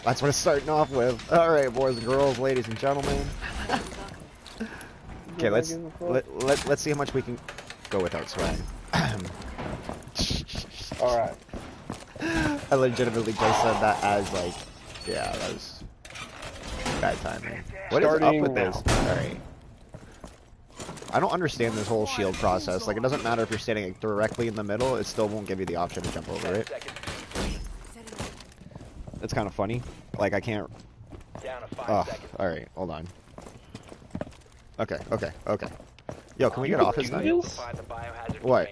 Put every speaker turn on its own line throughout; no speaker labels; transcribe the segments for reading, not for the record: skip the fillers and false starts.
That's what it's starting off with. Alright, boys and girls, ladies and gentlemen. Okay, let's see how much we can go without swearing.
Alright.
I legitimately just said that as like, yeah, that was bad timing. What is up with this? Alright. I don't understand this whole shield process. Like, it doesn't matter if you're standing directly in the middle, it still won't give you the option to jump over it. It's kind of funny. Like, I can't... Oh, alright, hold on. Okay. Yo, can we get off his thing? What?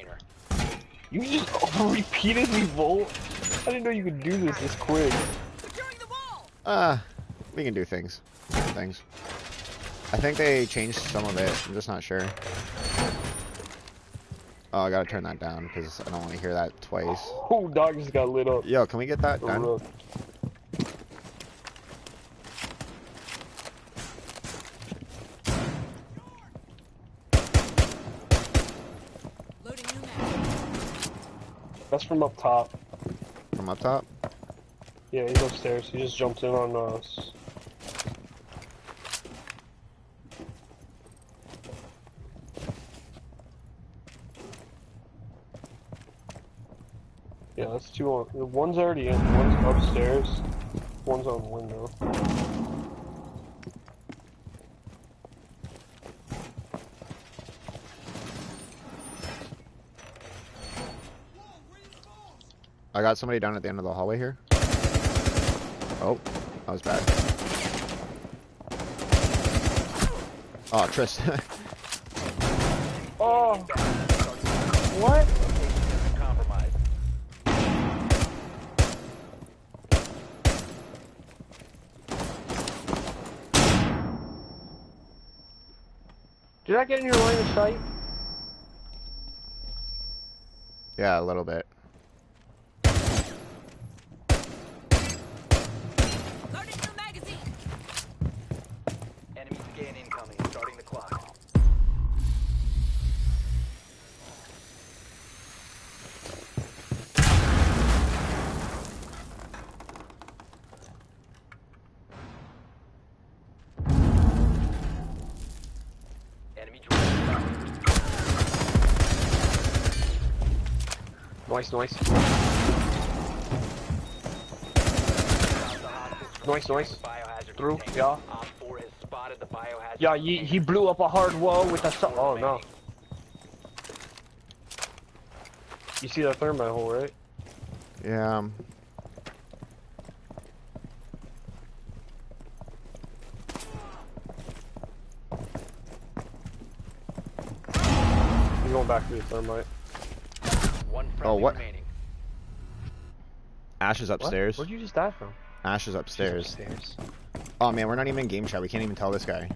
You just repeatedly volt? I didn't know you could do this quick.
We can do things. I think they changed some of it. I'm just not sure. Oh, I gotta turn that down because I don't want to hear that twice.
Oh, dog just got lit up.
Yo, can we get that done?
That's from up top.
From up top?
Yeah, he's upstairs. He just jumped in on us. Yeah, that's two on. One's already in. One's upstairs. One's on the window.
I got somebody down at the end of the hallway here. Oh, that was bad. Oh, Tristan.
Oh! What? Did I get in your line of sight?
Yeah, a little bit.
Nice. Nice. Through, yeah. Yeah, he blew up a hard wall with a oh no. You see that thermite hole, right?
Yeah.
He's going back to the thermite.
Oh, what? Ash is upstairs.
Where'd you just die from?
Ash is upstairs. Oh man, we're not even in game chat. We can't even tell this guy.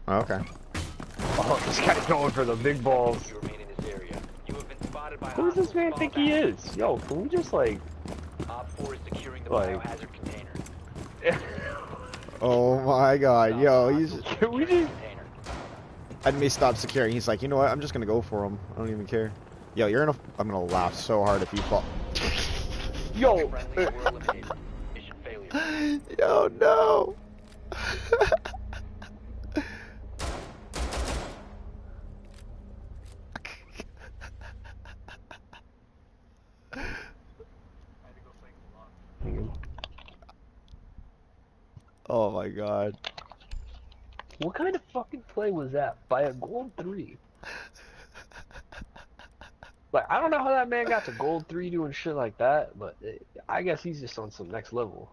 Oh, okay.
Oh, this guy's going for the big balls. Who does this man think he is? Yo, can we just like...
Oh my god, yo, he's...
Can we just...
Enemy stopped securing. He's like, you know what? I'm just gonna go for him. I don't even care. Yo, you're in a... I'm gonna laugh so hard if you fall.
Yo!
Yo, no! Oh my god.
What kind of fucking play was that? By a gold 3? Like, I don't know how that man got to gold 3 doing shit like that, but I guess he's just on some next level.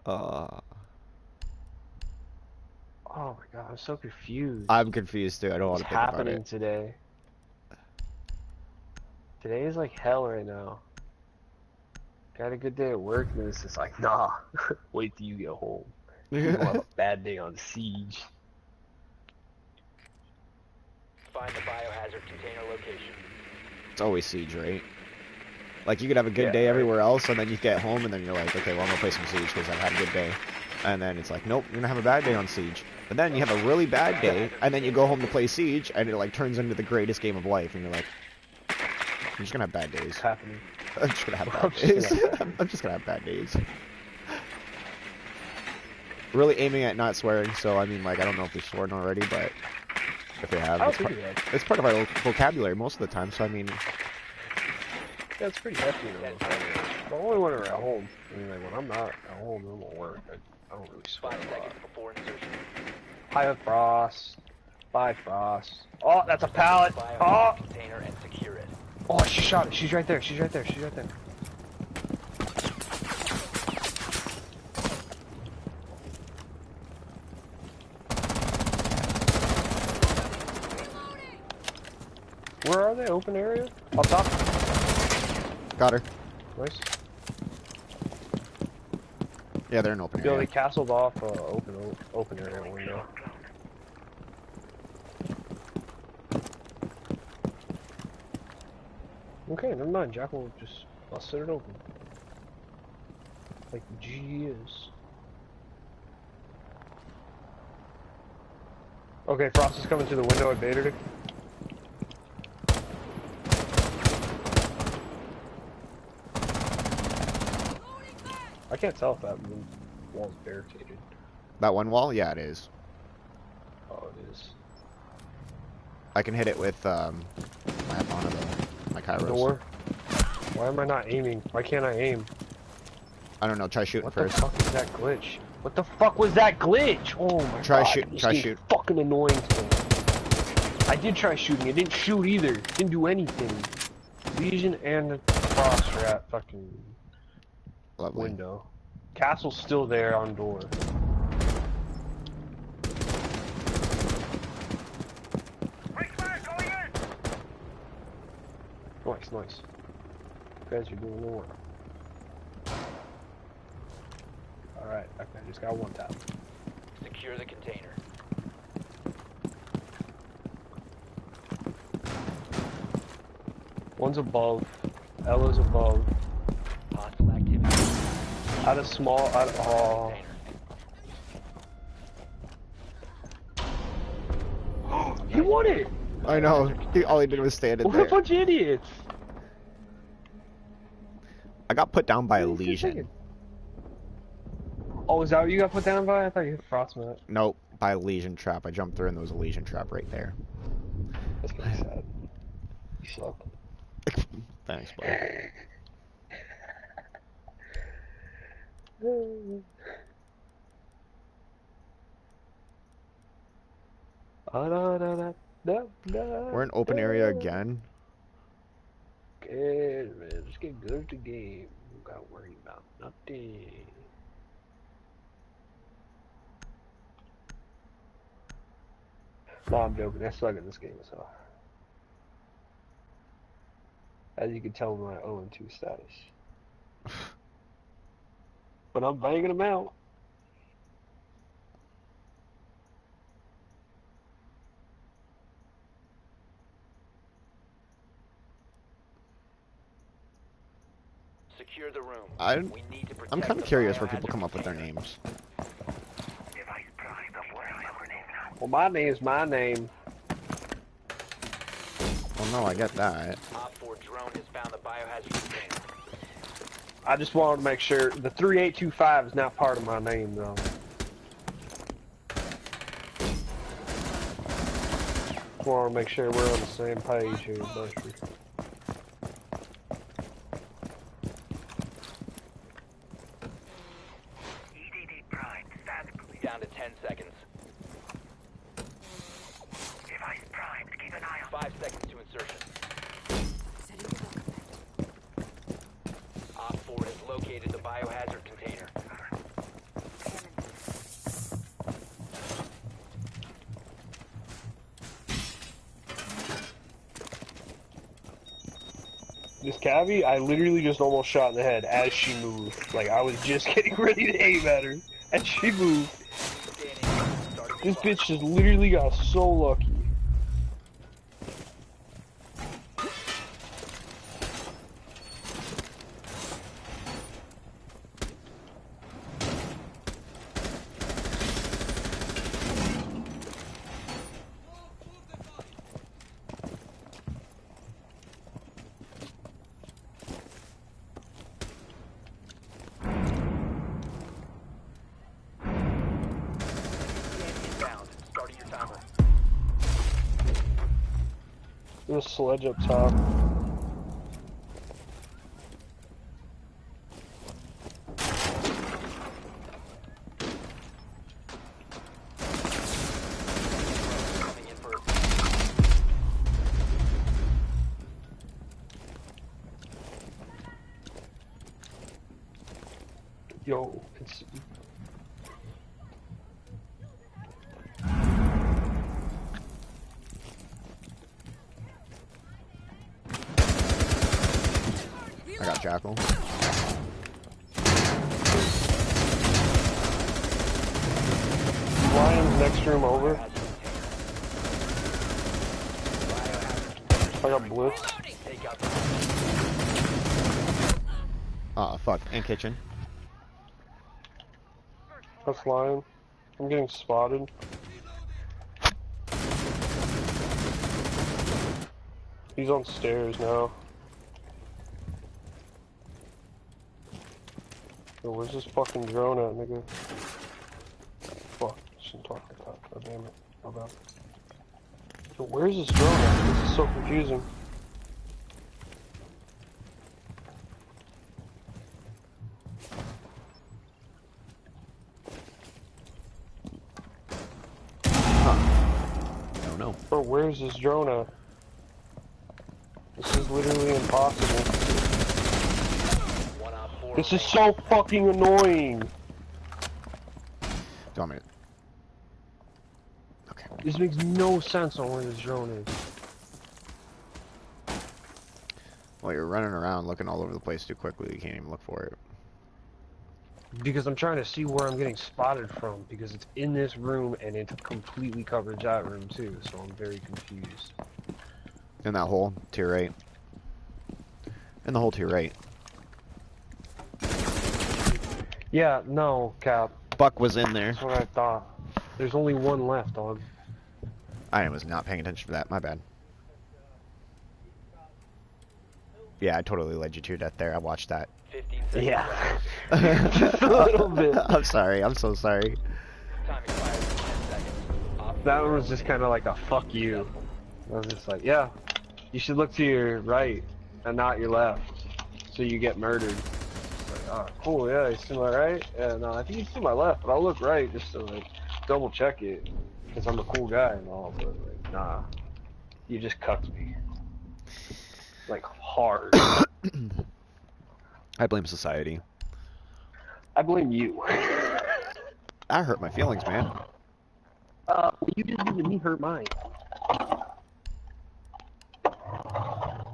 Oh my god, I'm so confused.
I'm confused too. I don't want to think about it.
What's happening today? Today is like hell right now. Got a good day at work, and it's just like, nah, wait till you get home. You'll have a bad day on Siege.
Find the biohazard container location.
It's always Siege, right? Like, you could have a good day everywhere else, and then you get home, and then you're like, okay, well, I'm gonna play some Siege because I've had a good day. And then it's like, nope, you're gonna have a bad day on Siege. But then you have a really bad day, and then you go home to play Siege, and it like turns into the greatest game of life, and you're like, you're just gonna have bad days.
What's happening?
I'm just gonna have bad days. I'm just gonna have bad days. Really aiming at not swearing, so I mean, like, I don't know if we've sworn already, but if we have, it's part of our vocabulary most of the time, so I mean...
Yeah, it's pretty hefty, but only when we're at home. I mean, like, when I'm not at home, I'm at work, I don't really swear
5
a lot.
seconds before insertion.
Hi, Frost. Bye, Frost. Oh, that's a pallet. Oh!
Container and secure it.
Oh, she shot it. She's right there. She's right there. She's right there. Where are they? Open area? Up top?
Got her.
Nice.
Yeah, they're in open
Yo,
area.
they castled off open area window. Okay, never mind. Jackal just busted it open. Like the G is. Okay, Frost is coming to the window. I baited it. I can't tell if that wall's barricaded.
That one wall? Yeah, it is.
Oh, it is.
I can hit it with, my Kairos.
Door? Why am I not aiming? Why can't I aim?
I don't know, try shooting first.
What the fuck is that glitch? What the fuck was that glitch? Oh my god.
Try shoot.
Fucking annoying to me. I did try shooting. It didn't shoot either. It didn't do anything. Legion and the Frost are at fucking window. Castle's still there on door. Nice, nice. You guys are doing the work. Alright, okay, just got one tap.
Secure the container.
One's above. Ella's above.
Hostile activity.
Out of small, out of, oh. He won it!
I know. All he did was stand in
What
there.
a bunch of idiots!
I got put down by a Legion.
Oh, is that what you got put down by? I thought you hit Frostmat.
Nope, by a Legion trap. I jumped through and there was a Legion trap right there.
That's kind of sad. You suck.
Thanks, bud. We're in open area again.
Okay, man, just get good at the game. You gotta worry about nothing. No, I'm joking. I suck at this game as well. As you can tell by my 0-2 status. But I'm banging them out.
Secure the room.
I'm kind of curious where people come up with their names.
Well, my name's my name.
Well, no, I get that.
Op 4 drone has found the biohazard container.
I just wanted to make sure the 3825 is not part of my name, though. Just wanted to make sure we're on the same page here, Buster.
Down to 10 seconds. 5 seconds to insertion. Op 4 has located the biohazard container.
This cabbie, I literally just almost shot in the head as she moved. Like, I was just getting ready to aim at her as she moved. This bitch just literally got so lucky. There's a sledge up top.
Coming in for
Yo, it's...
I got Jackal.
Lion's next room over. I got Blitz.
take out the
Ah, fuck. And kitchen.
That's Lion. I'm getting spotted. He's on stairs now. Yo, where's this fucking drone at, nigga? Fuck, shouldn't talk like that. God damn it. My bad. Yo, where's this drone at? This is so confusing.
I don't know.
Bro, where's this drone at? This is literally impossible.
one on four.
This is so fucking annoying!
Do you want me to... Okay.
This makes no sense on where this drone is.
Well, you're running around looking all over the place too quickly. You can't even look for it.
Because I'm trying to see where I'm getting spotted from, because it's in this room and it completely covers that room too, so I'm very confused.
In that hole to your right. In the hole to your right.
Yeah, no, Cap.
Buck was in there.
That's what I thought. There's only one left, dog.
I was not paying attention to that. My bad. Yeah, I totally led you to your death there. I watched that.
15 seconds.
Yeah.
Just
a little bit.
I'm sorry. I'm so sorry.
Time expires in 10 seconds.
That one was just kind of like a fuck you. I was just like, yeah, you should look to your right and not your left, so you get murdered. Like, oh, cool, yeah, he's to my right? Yeah, no, I think he's to my left, but I'll look right just to, like, double check it, because I'm a cool guy and all, but, like, nah. You just cucked me. Like, hard.
I blame society.
I blame you.
I hurt my feelings, man.
What you just did to me hurt mine.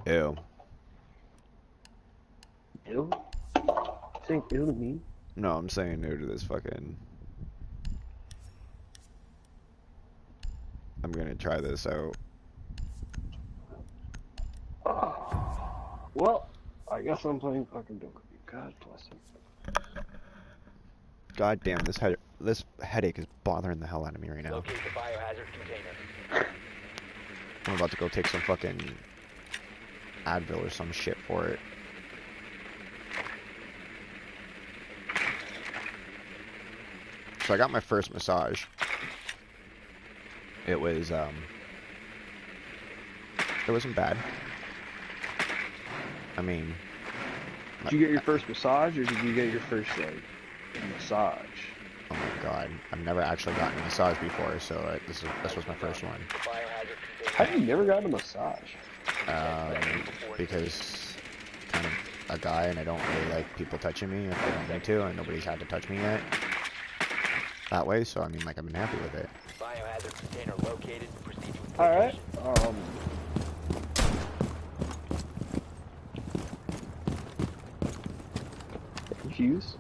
Ew.
Ew? Saying ew to me?
No, I'm saying no to this fucking... I'm gonna try this out.
Well, I guess I'm playing fucking Donkey. God bless him.
God damn, this headache is bothering the hell out of me right now.
Locate the biohazard container.
I'm about to go take some fucking Advil or some shit for it. So I got my first massage. It was, it wasn't bad. I mean...
Did you get your first massage, or did you get your first, like, massage?
Oh my god, I've never actually gotten a massage before, so this was my first one.
The biohazard container.
How have you never gotten a massage?
Because kind of a guy and I don't really like people touching me if they don't need to, and nobody's had to touch me yet. That way, so I mean, like, I've been happy with it.
Biohazard container located. Proceed with
Alright, Fuse?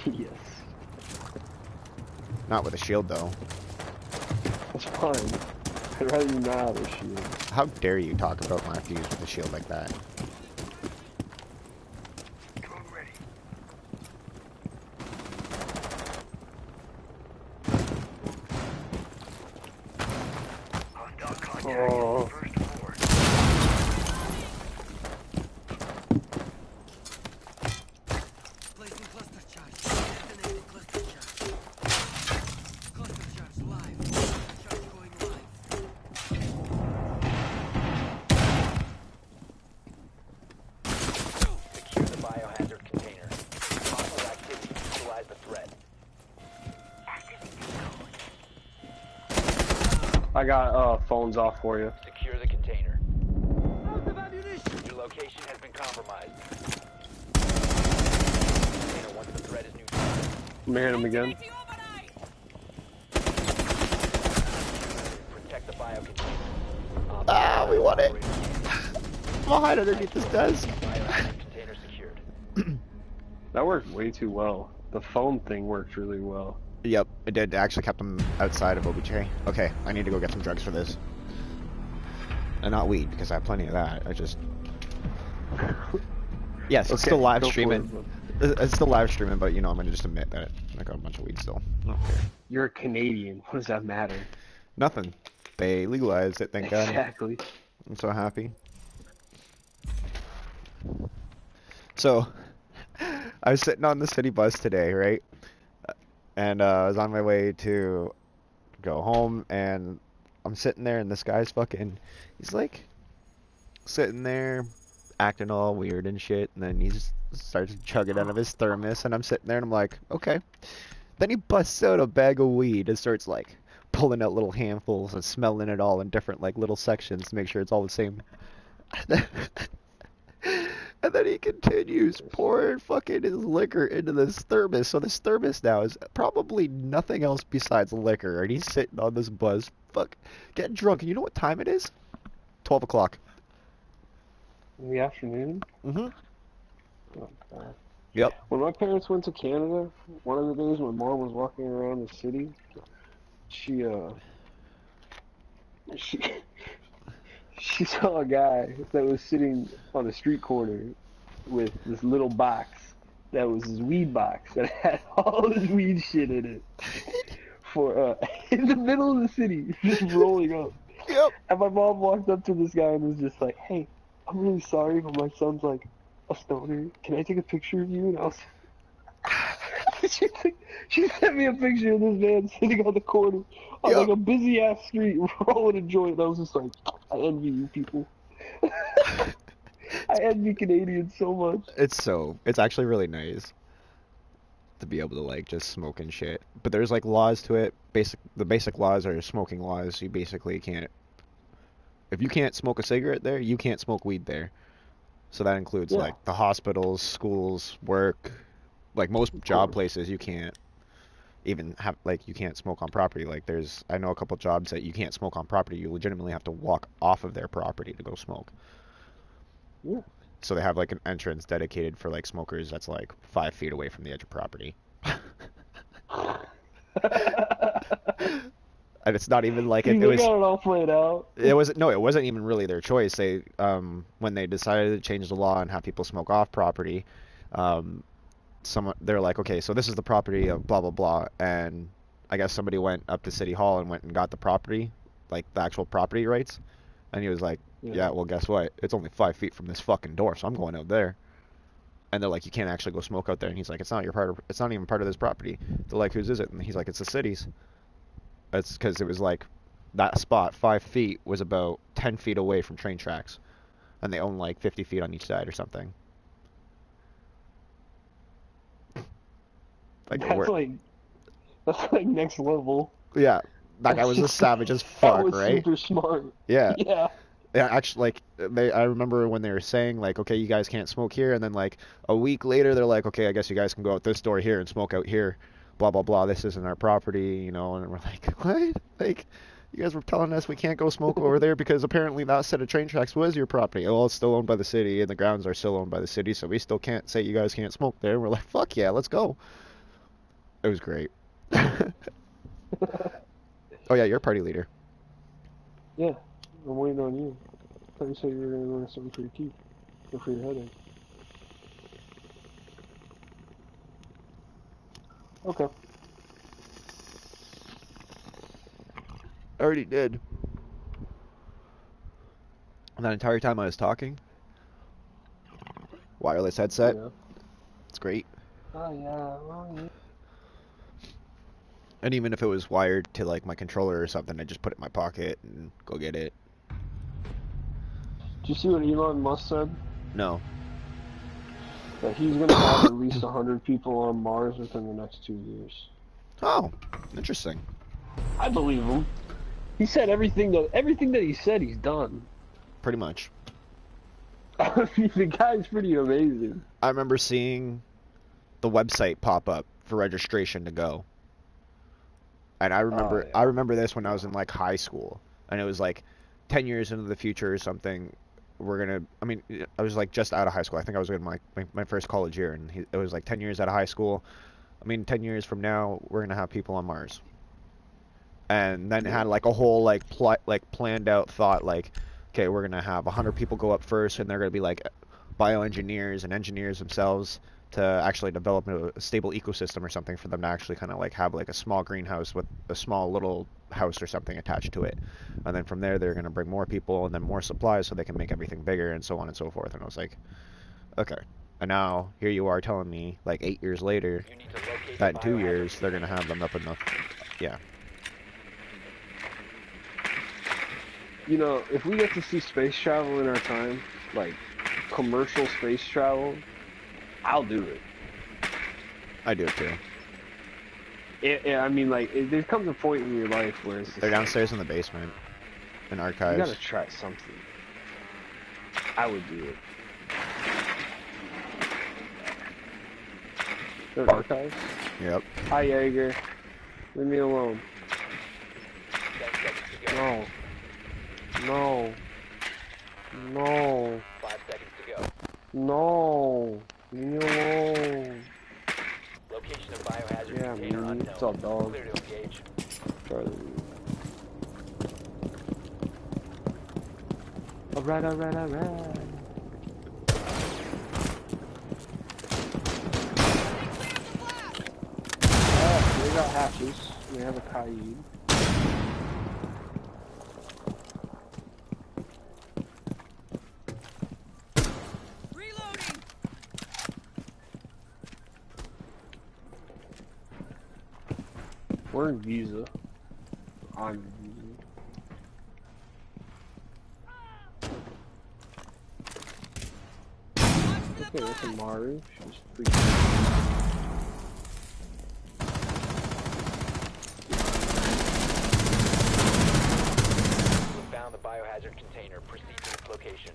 Yes.
Not with a shield, though.
That's fine. I'd rather you not have a shield.
How dare you talk about my fuse with a shield like that?
Oh.
Placing cluster charge. Detonating cluster charge. Cluster charge live. Cluster charge going live.
I got phones off for you.
Secure the container.
Out of ammunition.
Your location has been compromised. Container once the threat is neutralized.
I'm gonna hit him again.
Protect the bio container.
Ah, we won it. I'm hide underneath this desk.
Biohazard container secured.
That worked way too well. The phone thing worked really well.
Yep, it did. It actually kept them outside of OBJ. Okay, I need to go get some drugs for this. And not weed, because I have plenty of that. I just... Yes, it's still live streaming. It's still live streaming, but you know, I'm gonna just admit that I got a bunch of weed still. I don't care.
You're a Canadian. What does that matter?
Nothing. They legalized it, thank God.
Exactly.
I'm so happy. So, I was sitting on the city bus today, right? And I was on my way to go home, and I'm sitting there, and this guy's fucking... He's like sitting there, acting all weird and shit, and then he just starts chugging out of his thermos, and I'm sitting there, and I'm like, okay. Then he busts out a bag of weed and starts like pulling out little handfuls and smelling it all in different like little sections to make sure it's all the same. And then he continues pouring fucking his liquor into this thermos. So this thermos now is probably nothing else besides liquor. And he's sitting on this bus, getting drunk. And you know what time it is? 12 o'clock.
In the afternoon?
Mm-hmm.
Oh, God.
Yep.
When my parents went to Canada, one of the days when Mom was walking around the city, she saw a guy that was sitting on a street corner with this little box that was his weed box that had all his weed shit in it for in the middle of the city, just rolling up.
Yep. And
my mom walked up to this guy and was just like, "Hey, I'm really sorry, but my son's like a stoner. Can I take a picture of you?" And I was she sent me a picture of this man sitting on the corner on like a busy ass street rolling a joint. And I was just like, I envy you people. I envy Canadians so much.
It's actually really nice to be able to like just smoke and shit. But there's like laws to it. The basic laws are smoking laws. You basically can't, if you can't smoke a cigarette there, you can't smoke weed there. So that includes like the hospitals, schools, work, like most job places you can't even have, like you can't smoke on property. Like I know a couple jobs that you can't smoke on property. You legitimately have to walk off of their property to go smoke.
Yeah.
So they have like an entrance dedicated for like smokers that's like 5 feet away from the edge of property. And it's not even like
it was. Got it all played out.
It wasn't even really their choice. They when they decided to change the law and have people smoke off property, they're like, okay, so this is the property of blah blah blah, and I guess somebody went up to City Hall and went and got the property, like the actual property rights, and he was like, yeah, well, guess what? It's only 5 feet from this fucking door, so I'm going out there. And they're like, you can't actually go smoke out there, and he's like, it's not even part of this property. They're like, whose is it? And he's like, it's the city's. It's because it was like that spot 5 feet was about 10 feet away from train tracks, and they own like 50 feet on each side or something. Like
that's like next level.
Yeah, that guy was a savage as fuck,
that was
right?
Super smart.
Yeah.
Yeah.
Yeah, actually, like I remember when they were saying like, okay, you guys can't smoke here, and then like a week later they're like, okay, I guess you guys can go out this door here and smoke out here. Blah blah blah. This isn't our property, you know. And we're like, what? Like, you guys were telling us we can't go smoke over there because apparently that set of train tracks was your property. Well, it's still owned by the city, and the grounds are still owned by the city, so we still can't say you guys can't smoke there. And we're like, fuck yeah, let's go. It was great. Oh yeah, you're a party leader.
Yeah, I'm waiting on you. I thought you said you were going to learn something for your teeth or for your headache. Okay.
I already did. And that entire time I was talking, wireless headset.
Yeah.
It's great.
Oh yeah.
And even if it was wired to like my controller or something, I just put it in my pocket and go get it.
Did you see what Elon Musk said?
No.
That he's going to have at least 100 people on Mars within the next 2 years.
Oh, interesting.
I believe him. He said everything that he said he's done.
Pretty much.
I mean, the guy's pretty amazing.
I remember seeing the website pop up for registration to go. And I remember this when I was in like high school, and it was like 10 years into the future or something. I mean, I was like just out of high school. I think I was in my first college year, and it was like 10 years out of high school. I mean, 10 years from now, we're gonna have people on Mars. And then it had like a whole like planned out thought, like, okay, we're gonna have 100 people go up first, and they're gonna be like bioengineers and engineers themselves to actually develop a stable ecosystem or something for them to actually kind of like have like a small greenhouse with a small little house or something attached to it. And then from there, they're going to bring more people and then more supplies so they can make everything bigger and so on and so forth. And I was like, okay. And now here you are telling me like 8 years later that in 2 years they're going to have them up in the, yeah.
You know, if we get to see space travel in our time, like commercial space travel, I'll do it.
I do it too.
I mean, like, there comes a point in your life where it's just
they're downstairs in the basement, in archives.
You gotta try something. I would do it. They're in archives?
Yep.
Hi, Jaeger. Leave me alone. No. No. No.
5 seconds to go.
No. Leave me alone.
Location of biohazard
Yeah,
container
man.
unknown.
What's up, dog?
Clear to engage.
Alright, alright, alright. They got hatches. They have a Kaid.
Reloading.
We're in Visa. I'm in Visa. Okay, that's a Maru. She's pretty
We found the biohazard container. Proceed to its location.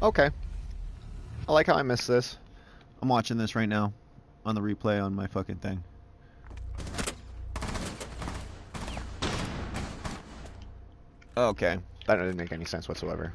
Okay. I like how I missed this. I'm watching this right now on the replay on my fucking thing. Okay. That didn't make any sense whatsoever.